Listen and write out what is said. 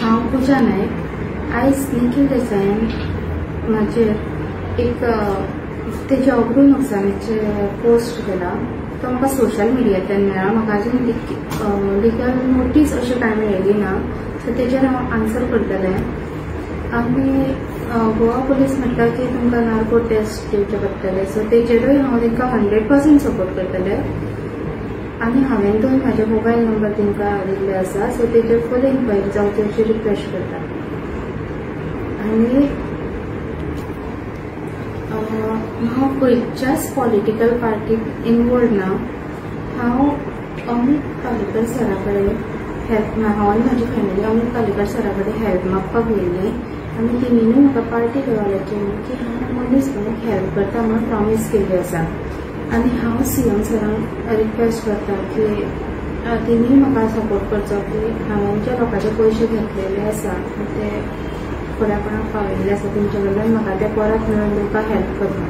हांव पूजा नायक। आयज निखिल देसाईन म्हाजेर एक तेजे अग्रू नुकसानीचे पोस्ट केला। तो म्हाका सोशल मिडियातल्यान मेळ्ळा। म्हाका अजून लिगल नोटीस अशी कांय मेळिल्ली ना, सो तेजेर हांव आन्सर करतलें। आनी गोवा पुलीस म्हणटा की तुमकां नार्को टेस्ट दिवचे पडटले, सो तेजेरूय हांव तांकां 100% सपोर्ट करतलें। आनी हांवें दोन म्हाजे मोबायल नंबर तांकां दिल्ले आसा, सो तेजेर फुल इन्क्वायरी जावची अशी रिक्वेस्ट करता। आनी हांव खंयच्याच पॉलिटिकल पार्टीक इनवॉल्व ना। हांव अमित पालेकर सरा कडेन हेल्प, हांव आनी म्हाजी फॅमिली अमित पालेकर सरा कडेन हेल्प मागपाक गेल्लीं, आनी तेणीनूय म्हाका पार्टी लेवलाचेर की हांव मनीस म्हणून हेल्प करता म्हणून प्रॉमीस केल्ली आसा। आनी हांव सीएम सरांक रिक्वेस्ट करता की तेणीय म्हाका सपोर्ट करचो, की हांवें ज्या लोकांचे पयशे घेतलेले आसा ते फुड्या कोणाक पावयल्ले आसा, तेंचे कडल्यान म्हाका ते परत मेळोवन दिवपाक हेल्प करता।